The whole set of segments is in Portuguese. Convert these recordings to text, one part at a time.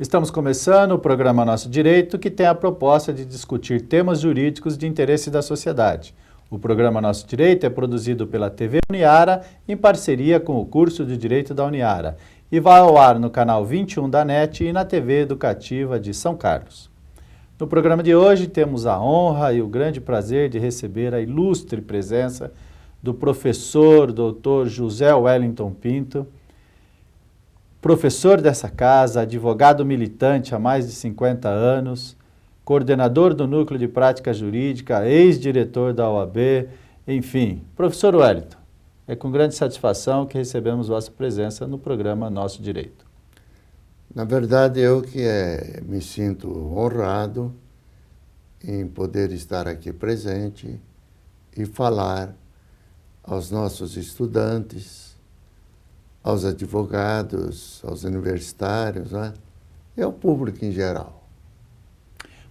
Estamos começando o programa Nosso Direito, que tem a proposta de discutir temas jurídicos de interesse da sociedade. O programa Nosso Direito é produzido pela TV Uniara em parceria com o curso de Direito da Uniara e vai ao ar no canal 21 da NET e na TV Educativa de São Carlos. No programa de hoje temos a honra e o grande prazer de receber a ilustre presença do professor Dr. José Wellington Pinto, professor dessa casa, advogado militante há mais de 50 anos, coordenador do Núcleo de Prática Jurídica, ex-diretor da OAB, enfim. Professor Wellington, é com grande satisfação que recebemos vossa presença no programa Nosso Direito. Na verdade, eu que me sinto honrado em poder estar aqui presente e falar aos nossos estudantes, aos advogados, aos universitários, né? E ao público em geral.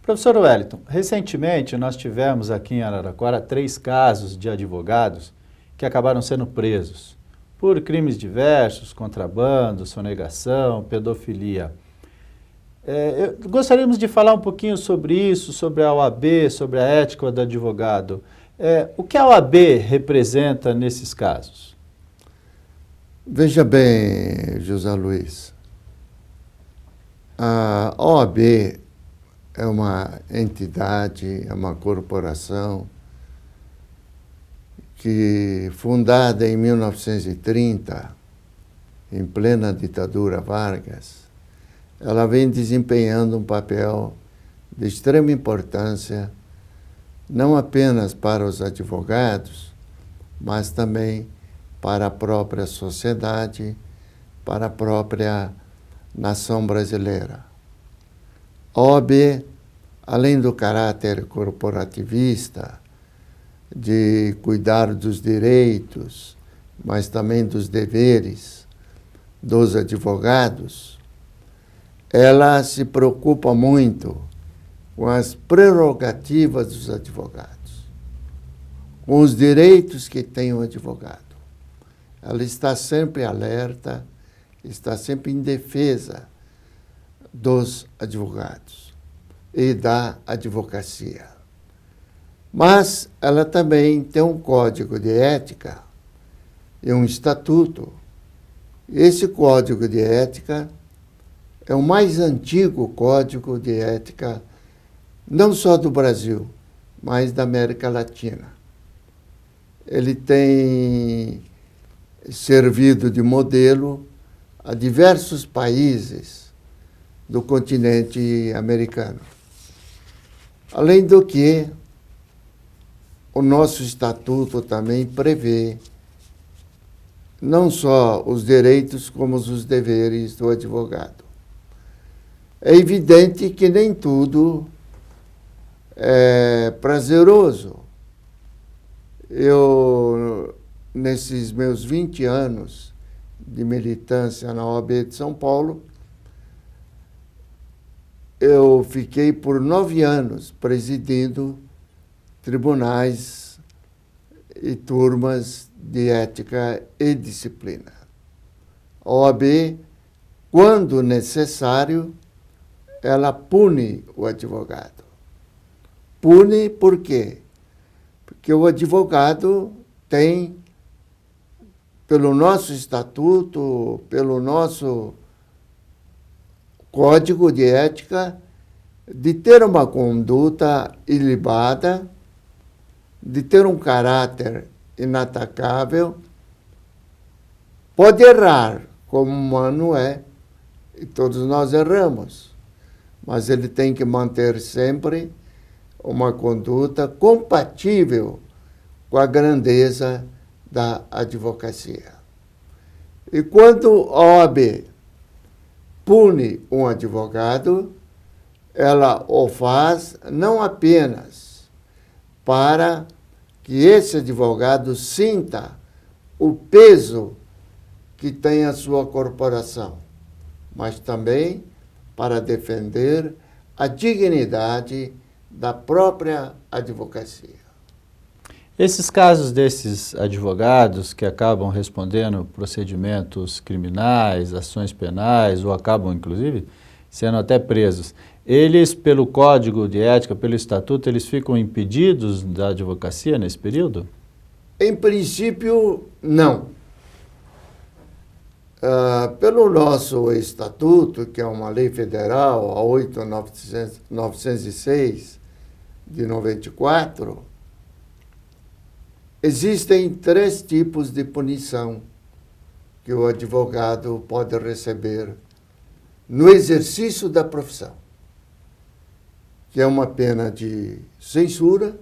Professor Wellington, recentemente nós tivemos aqui em Araraquara 3 casos de advogados que acabaram sendo presos por crimes diversos, contrabando, sonegação, pedofilia. Gostaríamos de falar um pouquinho sobre isso, sobre a OAB, sobre a ética do advogado. O que a OAB representa nesses casos? Veja bem, José Luiz, a OAB é uma entidade, é uma corporação que, fundada em 1930, em plena ditadura Vargas, ela vem desempenhando um papel de extrema importância, não apenas para os advogados, mas também para a própria sociedade, para a própria nação brasileira. A OAB, além do caráter corporativista, de cuidar dos direitos, mas também dos deveres dos advogados, ela se preocupa muito com as prerrogativas dos advogados, com os direitos que tem o advogado. Ela está sempre alerta, está sempre em defesa dos advogados e da advocacia. Mas ela também tem um código de ética e um estatuto. Esse código de ética é o mais antigo código de ética, não só do Brasil, mas da América Latina. Ele tem servido de modelo a diversos países do continente americano. Além do que, o nosso estatuto também prevê não só os direitos, como os deveres do advogado. É evidente que nem tudo é prazeroso. Nesses meus 20 anos de militância na OAB de São Paulo, eu fiquei por 9 anos presidindo tribunais e turmas de ética e disciplina. A OAB, quando necessário, ela pune o advogado. Pune por quê? Porque o advogado tem, pelo nosso estatuto, pelo nosso código de ética, de ter uma conduta ilibada, de ter um caráter inatacável. Pode errar, como humano é, e todos nós erramos, mas ele tem que manter sempre uma conduta compatível com a grandeza da advocacia. E quando a OAB pune um advogado, ela o faz não apenas para que esse advogado sinta o peso que tem a sua corporação, mas também para defender a dignidade da própria advocacia. Esses casos desses advogados que acabam respondendo procedimentos criminais, ações penais, ou acabam, inclusive, sendo até presos. Eles, pelo Código de Ética, pelo Estatuto, eles ficam impedidos da advocacia nesse período? Em princípio, não. Pelo nosso Estatuto, que é uma lei federal, a 8.906, de 94, existem 3 tipos de punição que o advogado pode receber no exercício da profissão, que é uma pena de censura,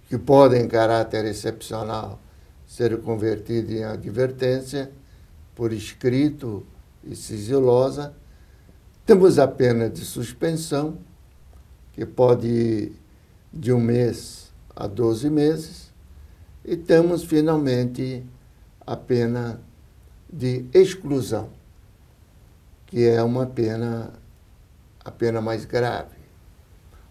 que pode, em caráter excepcional, ser convertida em advertência por escrito e sigilosa. Temos a pena de suspensão, que pode ir de 1 mês a 12 meses, e temos, finalmente, a pena de exclusão, que é a pena mais grave.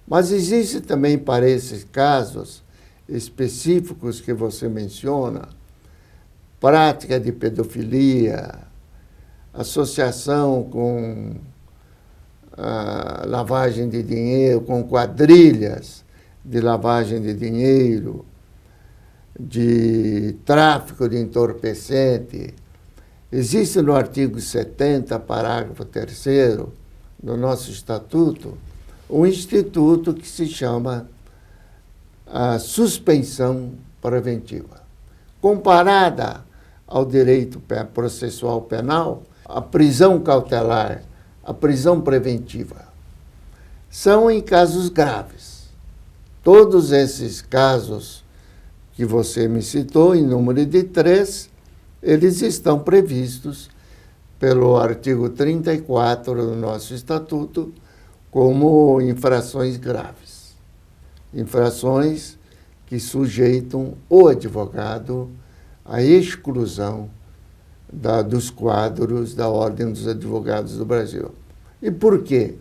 Mas existe também, para esses casos específicos que você menciona, prática de pedofilia, associação com lavagem de dinheiro, com quadrilhas de lavagem de dinheiro, de tráfico de entorpecente. Existe no artigo 70, parágrafo 3º do nosso Estatuto, um instituto que se chama a suspensão preventiva. Comparada ao direito processual penal, a prisão cautelar, a prisão preventiva, são em casos graves. Todos esses casos que você me citou, em número de 3, eles estão previstos pelo artigo 34 do nosso Estatuto como infrações graves. Infrações que sujeitam o advogado à exclusão dos quadros da Ordem dos Advogados do Brasil. E por quê?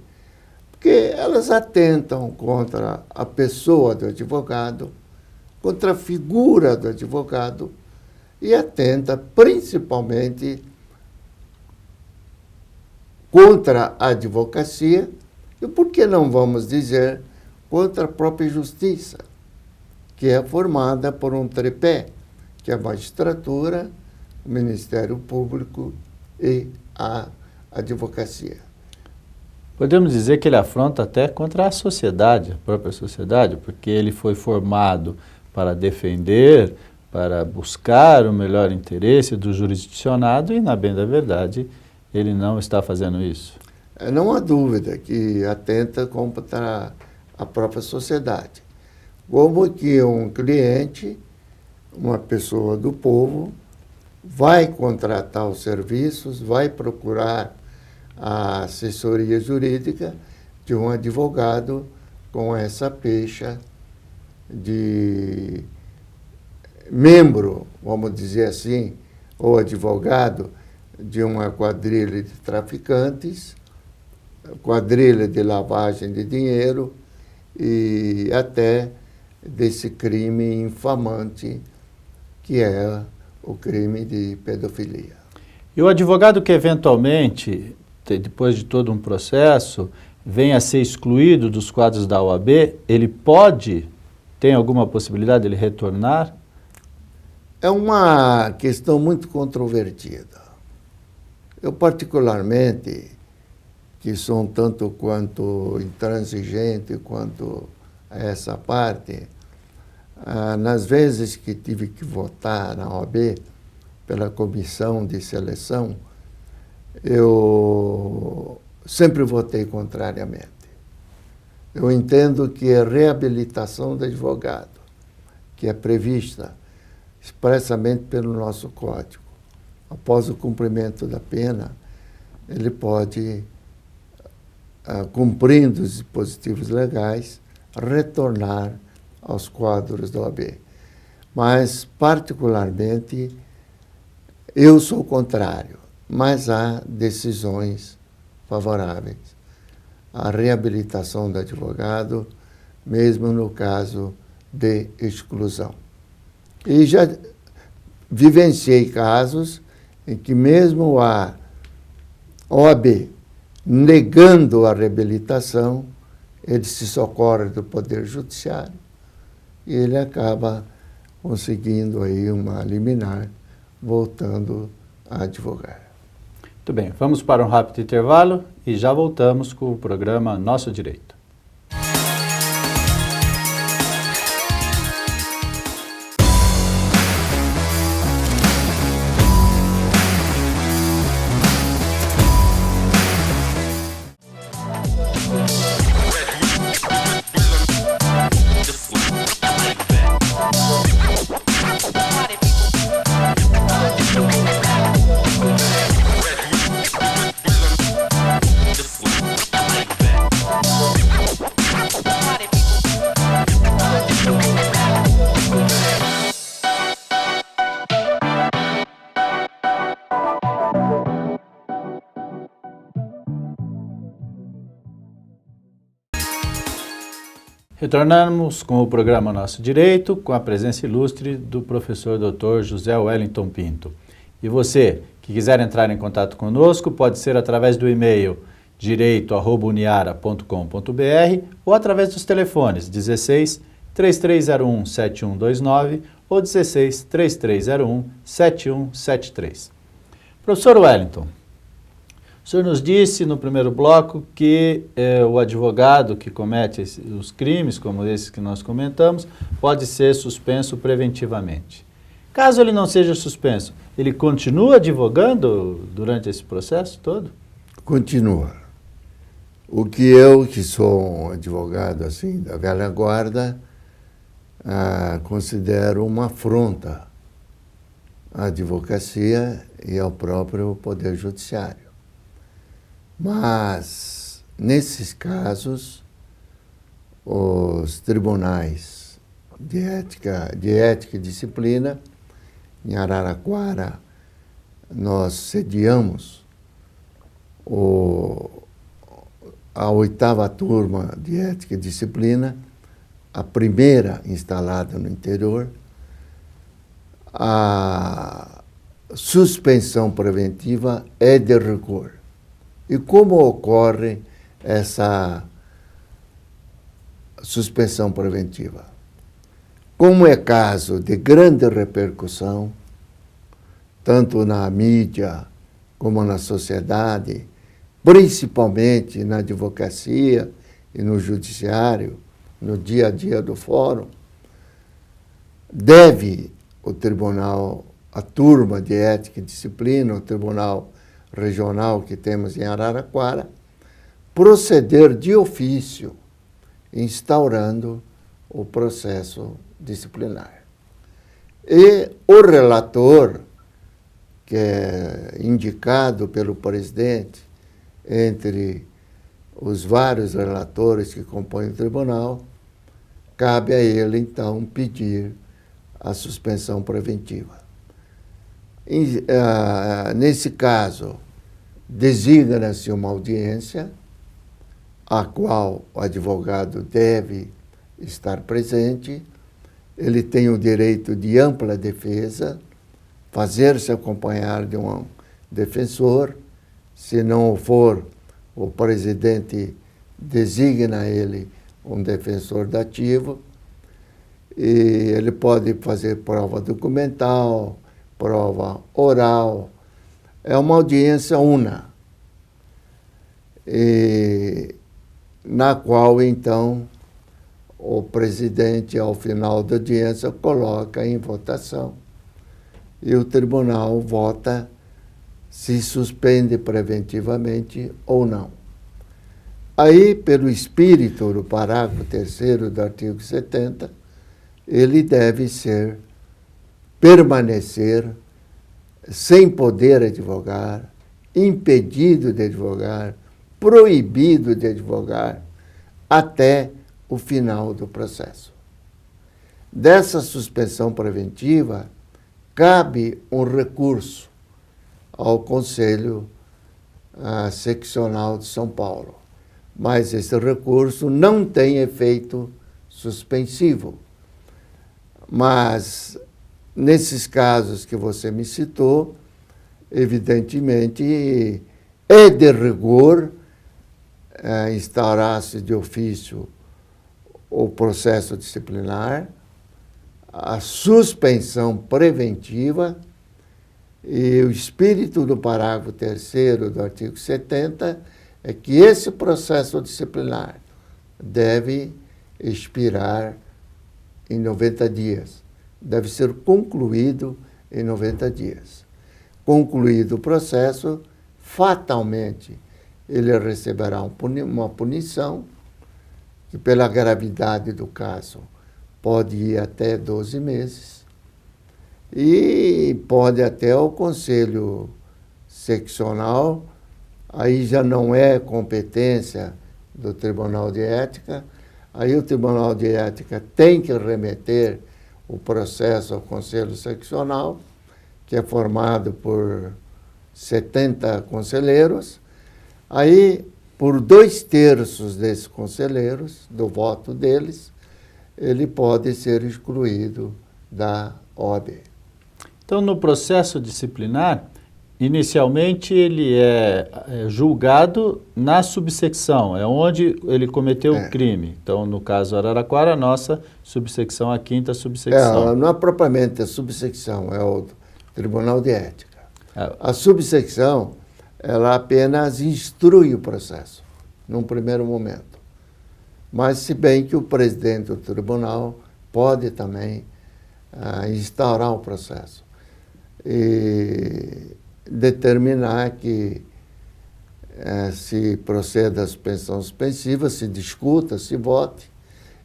Porque elas atentam contra a pessoa do advogado, contra a figura do advogado, e atenta principalmente contra a advocacia, e por que não vamos dizer contra a própria justiça, que é formada por um tripé, que é a magistratura, o Ministério Público e a advocacia. Podemos dizer que ele afronta até contra a sociedade, a própria sociedade, porque ele foi formado para defender, para buscar o melhor interesse do jurisdicionado e, na bem da verdade, ele não está fazendo isso. Não há dúvida que atenta contra a própria sociedade. Como que um cliente, uma pessoa do povo, vai contratar os serviços, vai procurar a assessoria jurídica de um advogado com essa pecha de membro, vamos dizer assim, ou advogado de uma quadrilha de traficantes, quadrilha de lavagem de dinheiro e até desse crime infamante que é o crime de pedofilia. E o advogado que eventualmente, depois de todo um processo, venha a ser excluído dos quadros da OAB, ele tem alguma possibilidade de ele retornar? É uma questão muito controvertida. Eu, particularmente, que sou um tanto quanto intransigente quanto a essa parte, nas vezes que tive que votar na OAB pela comissão de seleção, eu sempre votei contrariamente. Eu entendo que a reabilitação do advogado, que é prevista expressamente pelo nosso Código, após o cumprimento da pena, ele pode, cumprindo os dispositivos legais, retornar aos quadros da OAB. Mas, particularmente, eu sou contrário, mas há decisões favoráveis à reabilitação do advogado, mesmo no caso de exclusão. E já vivenciei casos em que, mesmo a a OAB negando a reabilitação, ele se socorre do Poder Judiciário e ele acaba conseguindo aí uma liminar, voltando a advogar. Muito bem, vamos para um rápido intervalo e já voltamos com o programa Nosso Direito. Retornamos com o programa Nosso Direito, com a presença ilustre do professor Dr. José Wellington Pinto. E você, que quiser entrar em contato conosco, pode ser através do e-mail direito@uniara.com.br ou através dos telefones 16 3301 7129 ou 16 3301 7173. Professor Wellington, o senhor nos disse no primeiro bloco que o advogado que comete os crimes, como esses que nós comentamos, pode ser suspenso preventivamente. Caso ele não seja suspenso, ele continua advogando durante esse processo todo? Continua. O que eu, que sou um advogado assim da velha guarda, considero uma afronta à advocacia e ao próprio Poder Judiciário. Mas, nesses casos, os tribunais de ética e disciplina, em Araraquara, nós sediamos a 8ª turma de ética e disciplina, a primeira instalada no interior. A suspensão preventiva é de rigor. E como ocorre essa suspensão preventiva? Como é caso de grande repercussão, tanto na mídia como na sociedade, principalmente na advocacia e no judiciário, no dia a dia do fórum, deve o tribunal, a turma de ética e disciplina, o tribunal regional que temos em Araraquara, proceder de ofício, instaurando o processo disciplinar. E o relator, que é indicado pelo presidente entre os vários relatores que compõem o tribunal, cabe a ele, então, pedir a suspensão preventiva. Nesse caso, designa-se uma audiência, a qual o advogado deve estar presente, ele tem o direito de ampla defesa, fazer-se acompanhar de um defensor, se não for, o presidente designa ele um defensor dativo, e ele pode fazer prova documental, prova oral. É uma audiência una, na qual, então, o presidente, ao final da audiência, coloca em votação e o tribunal vota se suspende preventivamente ou não. Aí, pelo espírito do parágrafo 3º do artigo 70, ele deve permanecer sem poder advogar, impedido de advogar, proibido de advogar, até o final do processo. Dessa suspensão preventiva, cabe um recurso ao Conselho Seccional de São Paulo, mas esse recurso não tem efeito suspensivo. Mas, nesses casos que você me citou, evidentemente, é de rigor instaurar-se de ofício o processo disciplinar, a suspensão preventiva, e o espírito do parágrafo 3º do artigo 70 é que esse processo disciplinar deve expirar em 90 dias, deve ser concluído em 90 dias. Concluído o processo, fatalmente ele receberá uma punição que, pela gravidade do caso, pode ir até 12 meses e pode até o Conselho Seccional, aí já não é competência do Tribunal de Ética, aí o Tribunal de Ética tem que remeter o processo ao Conselho Seccional, que é formado por 70 conselheiros. Aí, por 2/3 desses conselheiros, do voto deles, ele pode ser excluído da OAB. Então, no processo disciplinar, inicialmente ele é julgado na subsecção, é onde ele cometeu o crime. Então, no caso Araraquara, a nossa subsecção, a 5ª subsecção. Não é propriamente a subsecção, é o Tribunal de Ética. A subsecção, ela apenas instrui o processo, num primeiro momento. Mas, se bem que o presidente do tribunal pode também instaurar o processo e determinar que se proceda à suspensão suspensiva, se discuta, se vote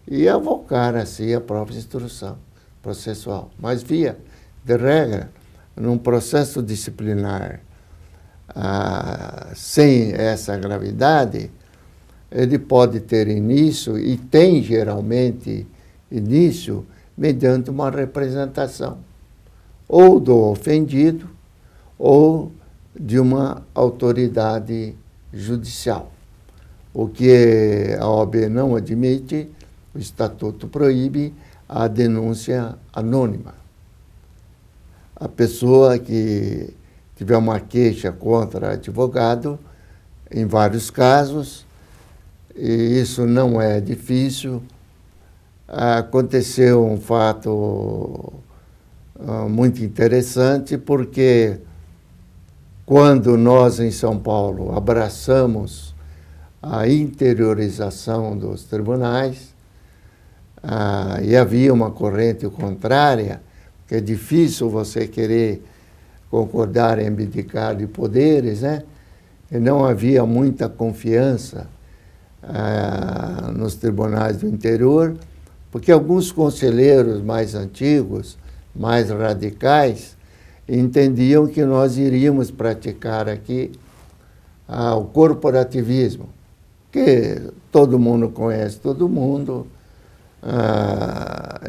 e avocar assim a própria instrução processual. Mas, via de regra, num processo disciplinar sem essa gravidade, ele pode ter início, e tem geralmente início, mediante uma representação, ou do ofendido, ou de uma autoridade judicial. O que a OAB não admite, o Estatuto proíbe a denúncia anônima. A pessoa que tiver uma queixa contra advogado, em vários casos, e isso não é difícil, aconteceu um fato muito interessante, porque quando nós, em São Paulo, abraçamos a interiorização dos tribunais, e havia uma corrente contrária, que é difícil você querer concordar em abdicar de poderes, né? E não havia muita confiança nos tribunais do interior, porque alguns conselheiros mais antigos, mais radicais, entendiam que nós iríamos praticar aqui o corporativismo, que todo mundo conhece todo mundo,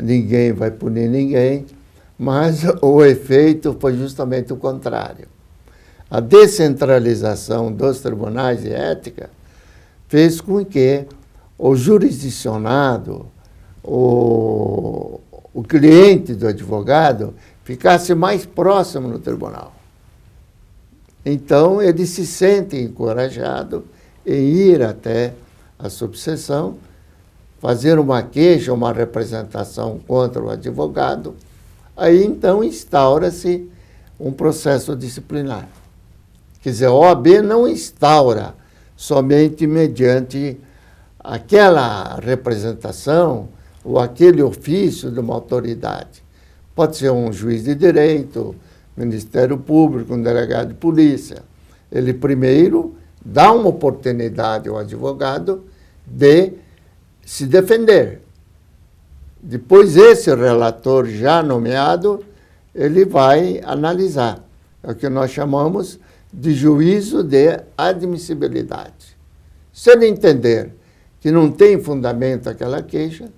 ninguém vai punir ninguém, mas o efeito foi justamente o contrário. A descentralização dos tribunais de ética fez com que o jurisdicionado, o cliente do advogado, ficasse mais próximo no tribunal. Então, ele se sente encorajado em ir até a subseção, fazer uma queixa, uma representação contra o advogado. Aí, então, instaura-se um processo disciplinar. Quer dizer, a OAB não instaura somente mediante aquela representação ou aquele ofício de uma autoridade. Pode ser um juiz de direito, Ministério Público, um delegado de polícia. Ele primeiro dá uma oportunidade ao advogado de se defender. Depois, esse relator já nomeado, ele vai analisar. É o que nós chamamos de juízo de admissibilidade. Se ele entender que não tem fundamento aquela queixa,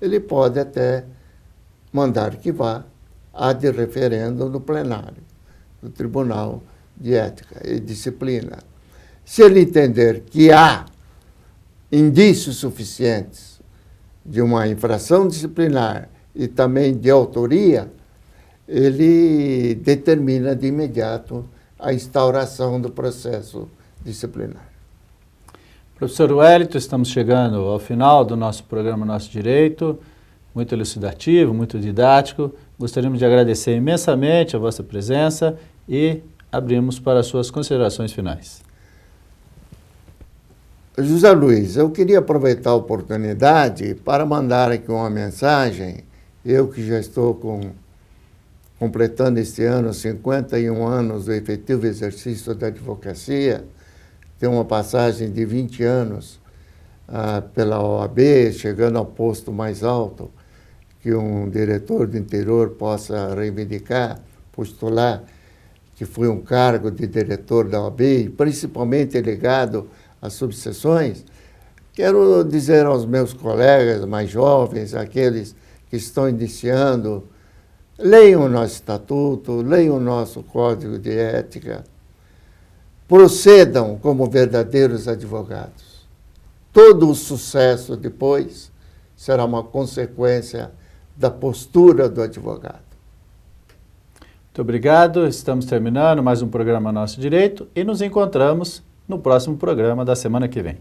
ele pode até mandar que vá ad referendo no plenário do Tribunal de Ética e Disciplina. Se ele entender que há indícios suficientes de uma infração disciplinar e também de autoria, ele determina de imediato a instauração do processo disciplinar. Professor Wellington, estamos chegando ao final do nosso programa Nosso Direito, muito elucidativo, muito didático. Gostaríamos de agradecer imensamente a vossa presença e abrimos para as suas considerações finais. José Luiz, eu queria aproveitar a oportunidade para mandar aqui uma mensagem. Eu que já estou completando este ano 51 anos do efetivo exercício da advocacia, tenho uma passagem de 20 anos pela OAB, chegando ao posto mais alto que um diretor do interior possa reivindicar, postular, que foi um cargo de diretor da OAB, e principalmente ligado às subseções. Quero dizer aos meus colegas mais jovens, aqueles que estão iniciando, leiam o nosso estatuto, leiam o nosso código de ética, procedam como verdadeiros advogados. Todo o sucesso depois será uma consequência da postura do advogado. Muito obrigado, estamos terminando mais um programa Nosso Direito e nos encontramos no próximo programa da semana que vem.